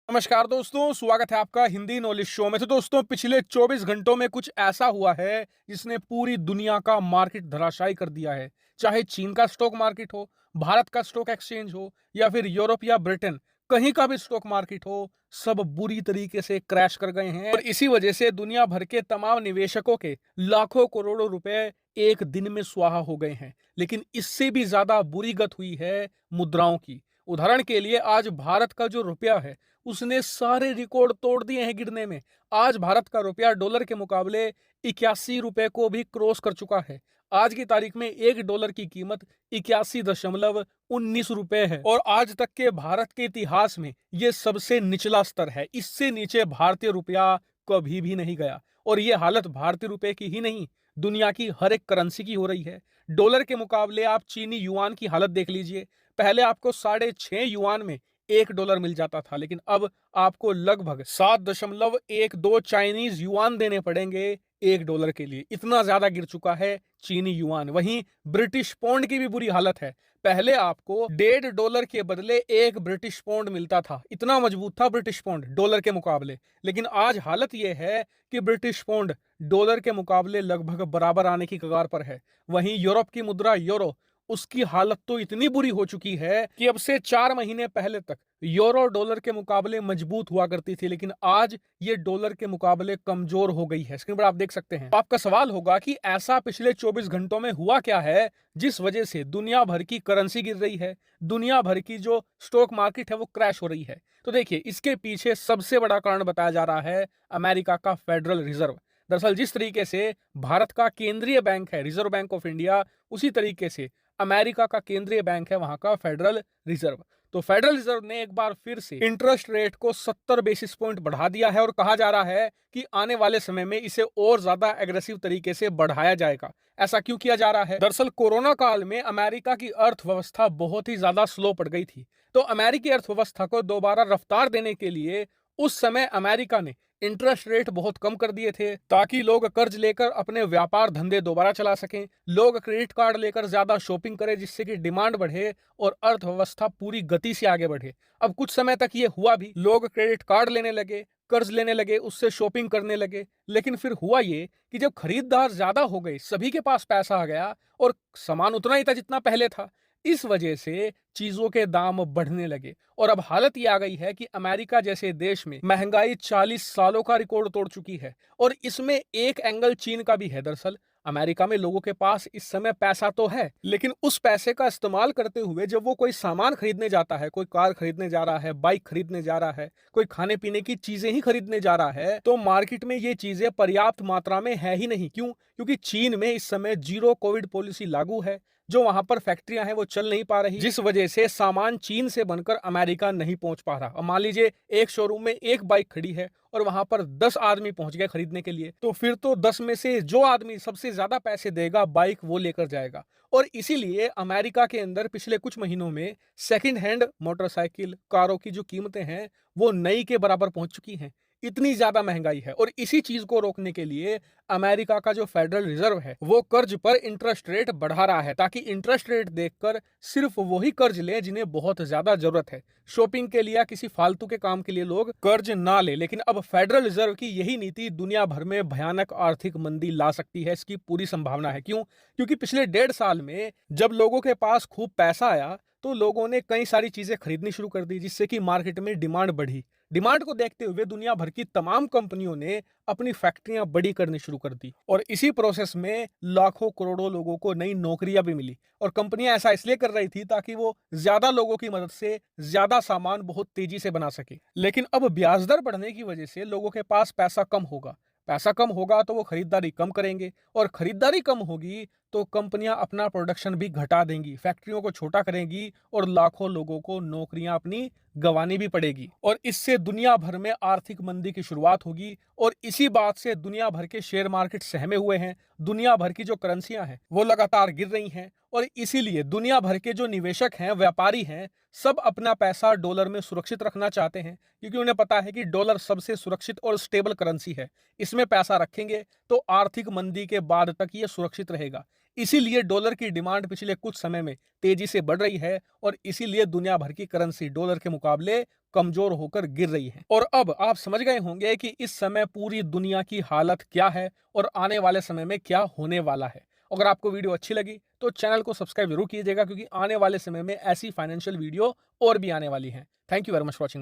नमस्कार दोस्तों, स्वागत है आपका हिंदी नॉलेज शो में। तो दोस्तों, पिछले 24 घंटों में कुछ ऐसा हुआ है जिसने पूरी दुनिया का मार्केट धराशायी कर दिया है। चाहे चीन का स्टॉक मार्केट हो, भारत का स्टॉक एक्सचेंज हो या फिर यूरोप या ब्रिटेन, कहीं का भी स्टॉक मार्केट हो, सब बुरी तरीके से क्रैश कर गए हैं। और इसी वजह से दुनिया भर के तमाम निवेशकों के लाखों करोड़ों रुपए एक दिन में स्वाहा हो गए हैं। लेकिन इससे भी ज्यादा बुरी गत हुई है मुद्राओं की। उदाहरण के लिए आज भारत का जो रुपया है उसने सारे रिकॉर्ड तोड़ दिए हैं गिरने में। आज भारत का रुपया डॉलर के मुकाबले 81 रुपए को भी क्रॉस कर चुका है। आज की तारीख में $1 की कीमत 81.19 रुपए है और आज तक के भारत के इतिहास में यह सबसे निचला स्तर है। इससे नीचे भारतीय रुपया कभी भी नहीं गया। और यह हालत भारतीय रुपए की ही नहीं, दुनिया की हर एक करेंसी की हो रही है। डॉलर के मुकाबले आप चीनी युआन की हालत देख लीजिए। पहले आपको 6.5 युआन में $1 मिल जाता था, लेकिन अब आपको लगभग 7.12 चाइनीज युआन देने पड़ेंगे $1 के लिए। इतना ज्यादा गिर चुका है चीनी युआन। वहीं ब्रिटिश पौंड की भी बुरी हालत है। पहले आपको $1.5 के बदले 1 ब्रिटिश पौंड मिलता था। इतना मजबूत था ब्रिटिश पौंड डॉलर के मुकाबले। लेकिन आज हालत यह है कि ब्रिटिश पौंड डॉलर के मुकाबले लगभग बराबर आने की कगार पर है। वहीं यूरोप की मुद्रा यूरो, उसकी हालत तो इतनी बुरी हो चुकी है कि अब से 4 महीने पहले तक यूरो डॉलर के मुकाबले मजबूत हुआ करती थी, लेकिन आज ये डॉलर के मुकाबले कमजोर हो गई है। स्क्रीन पर आप देख सकते हैं। आपका सवाल होगा कि ऐसा पिछले 24 घंटों में हुआ क्या है जिस वजह से दुनिया भर की करेंसी गिर रही है, दुनिया भर की जो स्टॉक मार्केट है वो क्रैश हो रही है। तो देखिए, इसके पीछे सबसे बड़ा कारण बताया जा रहा है अमेरिका का फेडरल रिजर्व। दरअसल जिस तरीके से भारत का केंद्रीय बैंक है रिजर्व बैंक ऑफ इंडिया, उसी तरीके से अमेरिका का केंद्रीय बैंक है वहां का फेडरल रिजर्व। तो फेडरल रिजर्व ने एक बार फिर से इंटरेस्ट रेट को 70 बेसिस पॉइंट बढ़ा दिया है और कहा जा रहा है कि आने वाले समय में इसे और ज्यादा एग्रेसिव तरीके से बढ़ाया जाएगा। ऐसा क्यों किया जा रहा है? दरअसल कोरोना काल में अमेरिका की अर्थव्यवस्था बहुत ही ज्यादा स्लो पड़ गई थी। तो अमेरिकी अर्थव्यवस्था को दोबारा रफ्तार देने के लिए उस समय अमेरिका ने इंटरेस्ट रेट बहुत कम कर दिए थे ताकि लोग कर्ज लेकर अपने व्यापार धंधे दोबारा चला सकें, लोग क्रेडिट कार्ड लेकर ज्यादा शॉपिंग करें जिससे कि डिमांड बढ़े और अर्थव्यवस्था पूरी गति से आगे बढ़े। अब कुछ समय तक ये हुआ भी, लोग क्रेडिट कार्ड लेने लगे, कर्ज लेने लगे, उससे शॉपिंग करने लगे। लेकिन फिर हुआ ये कि जब खरीदार ज्यादा हो गए, सभी के पास पैसा आ गया और सामान उतना ही था जितना पहले था। इस वजह से चीजों के दाम बढ़ने लगे और अब हालत ये आ गई है कि अमेरिका जैसे देश में महंगाई 40 सालों का रिकॉर्ड तोड़ चुकी है। और इसमें एक एंगल चीन का भी है। दरअसल अमेरिका में लोगों के पास इस समय पैसा तो है, लेकिन उस पैसे का इस्तेमाल करते हुए जब वो कोई सामान खरीदने जाता है, कोई कार खरीदने जा रहा है, बाइक खरीदने जा रहा है, कोई खाने पीने की चीजें ही खरीदने जा रहा है, तो मार्केट में ये चीजें पर्याप्त मात्रा में है ही नहीं। क्यों? क्योंकि चीन में इस समय जीरो कोविड पॉलिसी लागू है। जो वहां पर फैक्ट्रियां हैं वो चल नहीं पा रही, जिस वजह से सामान चीन से बनकर अमेरिका नहीं पहुंच पा रहा। अब मान लीजिए एक शोरूम में एक बाइक खड़ी है और वहां पर 10 आदमी पहुंच गए खरीदने के लिए, तो फिर तो 10 में से जो आदमी सबसे ज्यादा पैसे देगा बाइक वो लेकर जाएगा। और इसीलिए अमेरिका के अंदर पिछले कुछ महीनों में सेकंड हैंड मोटरसाइकिल, कारों की जो कीमतें हैं वो नई के बराबर पहुंच चुकी हैं। इतनी ज्यादा महंगाई है। और इसी चीज को रोकने के लिए अमेरिका का जो फेडरल रिजर्व है वो कर्ज पर इंटरेस्ट रेट बढ़ा रहा है, ताकि इंटरेस्ट रेट देखकर सिर्फ वही कर्ज लें जिन्हें बहुत ज्यादा जरूरत है। शॉपिंग के लिए या किसी फालतू के काम के लिए लोग कर्ज ना ले। लेकिन अब फेडरल रिजर्व की यही नीति दुनिया भर में भयानक आर्थिक मंदी ला सकती है, इसकी पूरी संभावना है। क्यों? क्योंकि पिछले 1.5 साल में जब लोगों के पास खूब पैसा आया तो लोगों ने कई सारी चीजें खरीदनी शुरू कर दी, जिससे कि मार्केट में डिमांड बढ़ी। डिमांड को देखते हुए दुनिया भर की तमाम कंपनियों ने अपनी फैक्ट्रियां बड़ी करनी शुरू कर दी और इसी प्रोसेस में लाखों करोड़ों लोगों को नई नौकरियां भी मिली। और कंपनियां ऐसा इसलिए कर रही थी ताकि वो ज्यादा लोगों की मदद से ज्यादा सामान बहुत तेजी से बना सके। लेकिन अब ब्याज दर बढ़ने की वजह से लोगों के पास पैसा कम होगा। पैसा कम होगा तो वो खरीदारी कम करेंगे और खरीदारी कम होगी तो कंपनियां अपना प्रोडक्शन भी घटा देंगी, फैक्ट्रियों को छोटा करेंगी और लाखों लोगों को नौकरियां अपनी गंवानी भी पड़ेगी। और इससे दुनिया भर में आर्थिक मंदी की शुरुआत होगी। और इसी बात से दुनिया भर के शेयर मार्केट सहमे हुए हैं। दुनिया भर की जो करेंसियां हैं वो लगातार गिर रही हैं और इसीलिए दुनिया भर के जो निवेशक हैं, व्यापारी हैं, सब अपना पैसा डॉलर में सुरक्षित रखना चाहते हैं, क्योंकि उन्हें पता है कि डॉलर सबसे सुरक्षित और स्टेबल करेंसी है। इसमें पैसा रखेंगे तो आर्थिक मंदी के बाद तक ये सुरक्षित रहेगा। इसीलिए डॉलर की डिमांड पिछले कुछ समय में तेजी से बढ़ रही है और इसीलिए दुनिया भर की करेंसी डॉलर के मुकाबले कमजोर होकर गिर रही है। और अब आप समझ गए होंगे कि इस समय पूरी दुनिया की हालत क्या है और आने वाले समय में क्या होने वाला है। अगर आपको वीडियो अच्छी लगी तो चैनल को सब्सक्राइब जरूर कीजिएगा, क्योंकि आने वाले समय में ऐसी फाइनेंशियल वीडियो और भी आने वाली हैं। Thank you very much for watching.